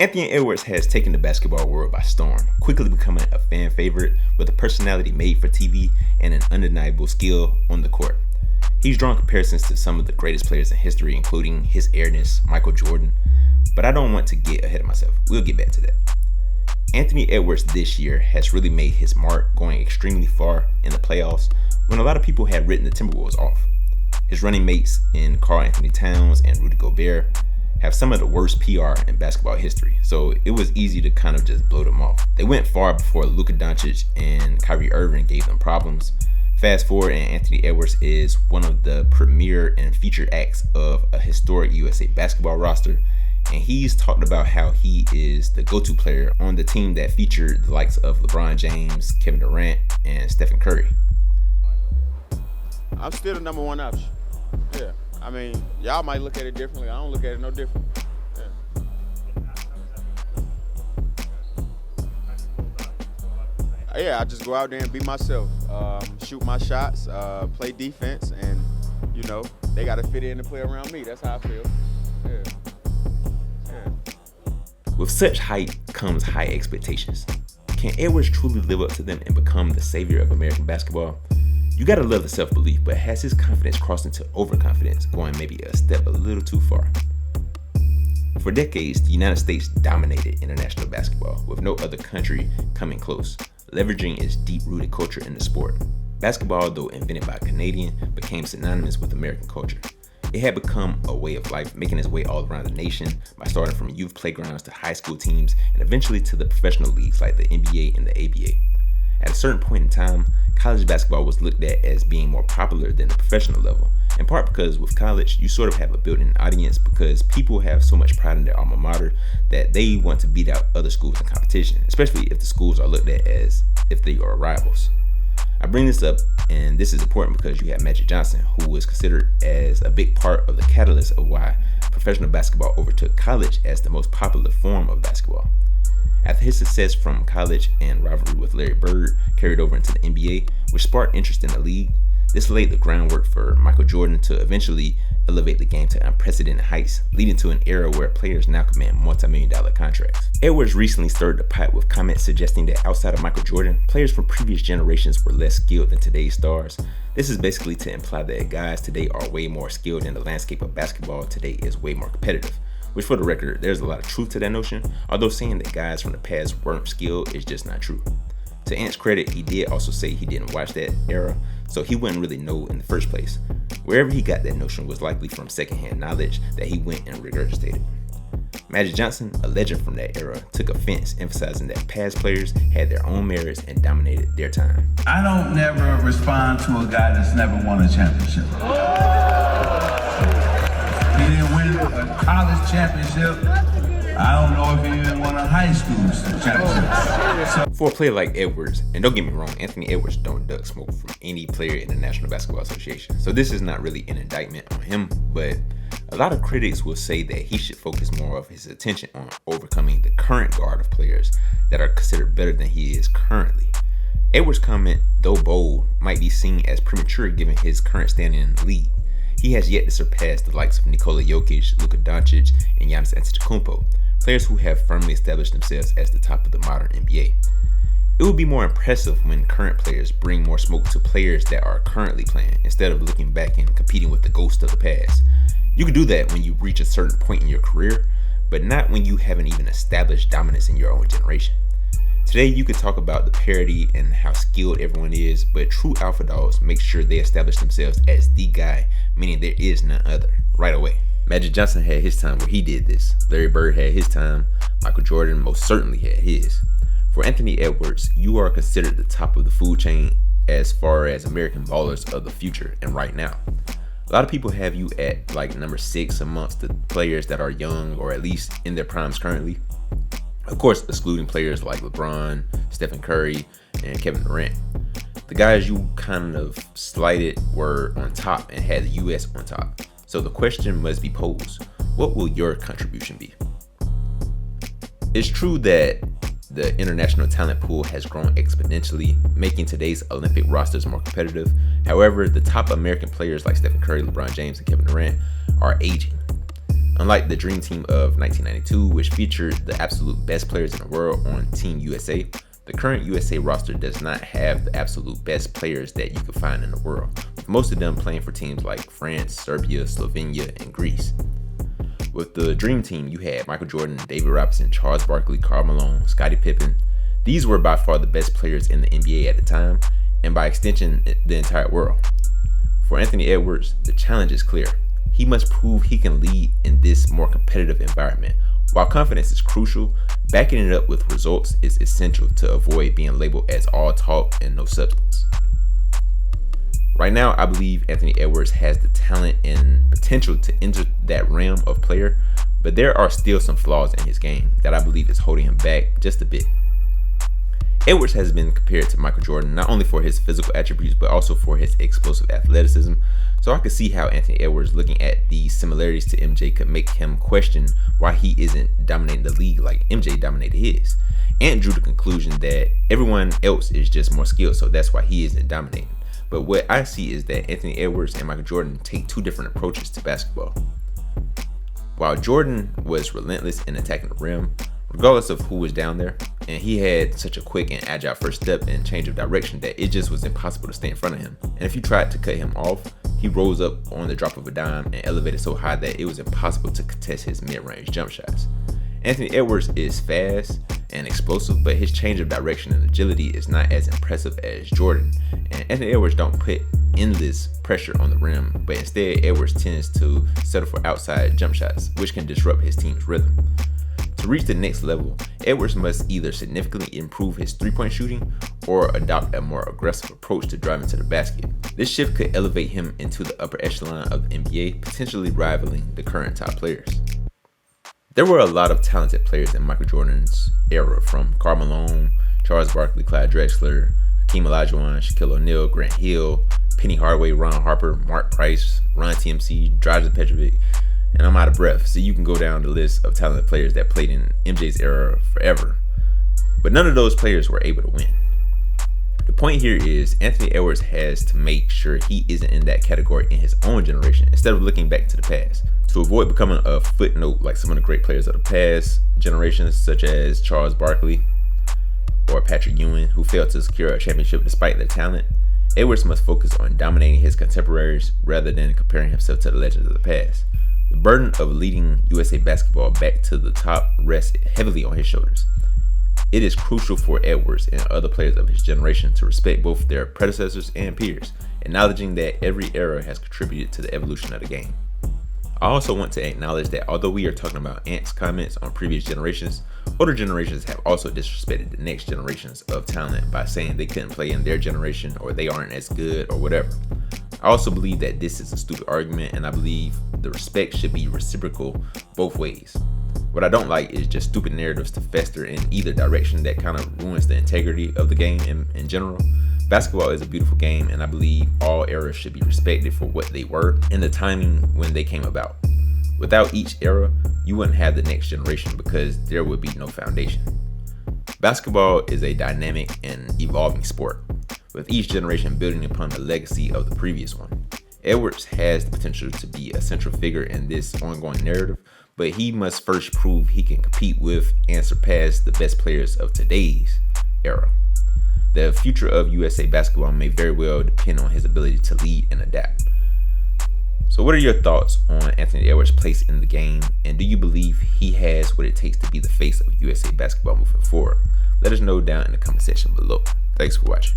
Anthony Edwards has taken the basketball world by storm, quickly becoming a fan favorite with a personality made for TV and an undeniable skill on the court. He's drawn comparisons to some of the greatest players in history, including his airness, Michael Jordan, but I don't want to get ahead of myself. We'll get back to that. Anthony Edwards this year has really made his mark, going extremely far in the playoffs when a lot of people had written the Timberwolves off. His running mates in Karl Anthony Towns and Rudy Gobert have some of the worst PR in basketball history, so it was easy to kind of just blow them off. They went far before Luka Doncic and Kyrie Irving gave them problems. Fast forward, and Anthony Edwards is one of the premier and featured acts of a historic USA basketball roster, and he's talked about how he is the go-to player on the team that featured the likes of LeBron James, Kevin Durant, and Stephen Curry. I'm still the number one option. Yeah. I mean, y'all might look at it differently. I don't look at it no different. Yeah, I just go out there and be myself, shoot my shots, play defense, and, they got to fit in and play around me. That's how I feel. Yeah. With such height comes high expectations. Can Edwards truly live up to them and become the savior of American basketball? You gotta love the self-belief, but has his confidence crossed into overconfidence, going maybe a step a little too far? For decades, the United States dominated international basketball, with no other country coming close, leveraging its deep-rooted culture in the sport. Basketball, though invented by a Canadian, became synonymous with American culture. It had become a way of life, making its way all around the nation by starting from youth playgrounds to high school teams and eventually to the professional leagues like the NBA and the ABA. At a certain point in time, college basketball was looked at as being more popular than the professional level, in part because with college, you sort of have a built-in audience because people have so much pride in their alma mater that they want to beat out other schools in competition, especially if the schools are looked at as if they are rivals. I bring this up, and this is important because you have Magic Johnson, who was considered as a big part of the catalyst of why professional basketball overtook college as the most popular form of basketball. After his success from college and rivalry with Larry Bird carried over into the NBA, which sparked interest in the league, this laid the groundwork for Michael Jordan to eventually elevate the game to unprecedented heights, leading to an era where players now command multi-million-dollar contracts. Edwards recently stirred the pot with comments suggesting that outside of Michael Jordan, players from previous generations were less skilled than today's stars. This is basically to imply that guys today are way more skilled and the landscape of basketball today is way more competitive. Which, for the record, there's a lot of truth to that notion, although saying that guys from the past weren't skilled is just not true. To Ant's credit, he did also say he didn't watch that era, so he wouldn't really know in the first place. Wherever he got that notion was likely from secondhand knowledge that he went and regurgitated. Magic Johnson, a legend from that era, took offense, emphasizing that past players had their own merits and dominated their time. I don't never respond to a guy that's never won a championship. He didn't win a college championship. I don't know if he even won a high school championship. For a player like Edwards, and don't get me wrong, Anthony Edwards don't duck smoke from any player in the National Basketball Association. So this is not really an indictment on him, but a lot of critics will say that he should focus more of his attention on overcoming the current guard of players that are considered better than he is currently. Edwards' comment, though bold, might be seen as premature given his current standing in the league. He has yet to surpass the likes of Nikola Jokic, Luka Doncic, and Giannis Antetokounmpo, players who have firmly established themselves as the top of the modern NBA. It would be more impressive when current players bring more smoke to players that are currently playing, instead of looking back and competing with the ghosts of the past. You can do that when you reach a certain point in your career, but not when you haven't even established dominance in your own generation. Today, you could talk about the parity and how skilled everyone is, but true alpha dogs make sure they establish themselves as the guy, meaning there is none other, right away. Magic Johnson had his time where he did this. Larry Bird had his time. Michael Jordan most certainly had his. For Anthony Edwards, you are considered the top of the food chain as far as American ballers of the future and right now. A lot of people have you at like number 6 amongst the players that are young or at least in their primes currently. Of course, excluding players like LeBron, Stephen Curry, and Kevin Durant. The guys you kind of slighted were on top and had the US on top. So the question must be posed, what will your contribution be? It's true that the international talent pool has grown exponentially, making today's Olympic rosters more competitive. However, the top American players like Stephen Curry, LeBron James, and Kevin Durant are aging. Unlike the Dream Team of 1992, which featured the absolute best players in the world on Team USA, the current USA roster does not have the absolute best players that you could find in the world, with most of them playing for teams like France, Serbia, Slovenia, and Greece. With the Dream Team, you had Michael Jordan, David Robinson, Charles Barkley, Karl Malone, Scottie Pippen. These were by far the best players in the NBA at the time, and by extension, the entire world. For Anthony Edwards, the challenge is clear. He must prove he can lead in this more competitive environment. While confidence is crucial, backing it up with results is essential to avoid being labeled as all talk and no substance. Right now, I believe Anthony Edwards has the talent and potential to enter that realm of player, but there are still some flaws in his game that I believe is holding him back just a bit. Edwards has been compared to Michael Jordan not only for his physical attributes but also for his explosive athleticism, so I could see how Anthony Edwards looking at these similarities to MJ could make him question why he isn't dominating the league like MJ dominated his. Ant drew the conclusion that everyone else is just more skilled, so that's why he isn't dominating. But what I see is that Anthony Edwards and Michael Jordan take two different approaches to basketball. While Jordan was relentless in attacking the rim, regardless of who was down there, and he had such a quick and agile first step and change of direction that it just was impossible to stay in front of him. And if you tried to cut him off, he rose up on the drop of a dime and elevated so high that it was impossible to contest his mid-range jump shots. Anthony Edwards is fast and explosive, but his change of direction and agility is not as impressive as Jordan. And Anthony Edwards don't put endless pressure on the rim, but instead Edwards tends to settle for outside jump shots, which can disrupt his team's rhythm. To reach the next level, Edwards must either significantly improve his three-point shooting or adopt a more aggressive approach to driving to the basket. This shift could elevate him into the upper echelon of the NBA, potentially rivaling the current top players. There were a lot of talented players in Michael Jordan's era, from Karl Malone, Charles Barkley, Clyde Drexler, Hakeem Olajuwon, Shaquille O'Neal, Grant Hill, Penny Hardaway, Ron Harper, Mark Price, Ron TMC, Dragan Petrovic, and I'm out of breath, so you can go down the list of talented players that played in MJ's era forever. But none of those players were able to win. The point here is Anthony Edwards has to make sure he isn't in that category in his own generation instead of looking back to the past. To avoid becoming a footnote like some of the great players of the past generations, such as Charles Barkley or Patrick Ewing, who failed to secure a championship despite their talent, Edwards must focus on dominating his contemporaries rather than comparing himself to the legends of the past. The burden of leading USA basketball back to the top rests heavily on his shoulders. It is crucial for Edwards and other players of his generation to respect both their predecessors and peers, acknowledging that every era has contributed to the evolution of the game. I also want to acknowledge that although we are talking about Ant's comments on previous generations, older generations have also disrespected the next generations of talent by saying they couldn't play in their generation or they aren't as good or whatever. I also believe that this is a stupid argument, and I believe the respect should be reciprocal both ways. What I don't like is just stupid narratives to fester in either direction that kind of ruins the integrity of the game in general. Basketball is a beautiful game, and I believe all eras should be respected for what they were and the timing when they came about. Without each era, you wouldn't have the next generation because there would be no foundation. Basketball is a dynamic and evolving sport, with each generation building upon the legacy of the previous one. Edwards has the potential to be a central figure in this ongoing narrative, but he must first prove he can compete with and surpass the best players of today's era. The future of USA basketball may very well depend on his ability to lead and adapt. So what are your thoughts on Anthony Edwards' place in the game, and do you believe he has what it takes to be the face of USA basketball moving forward? Let us know down in the comment section below. Thanks for watching.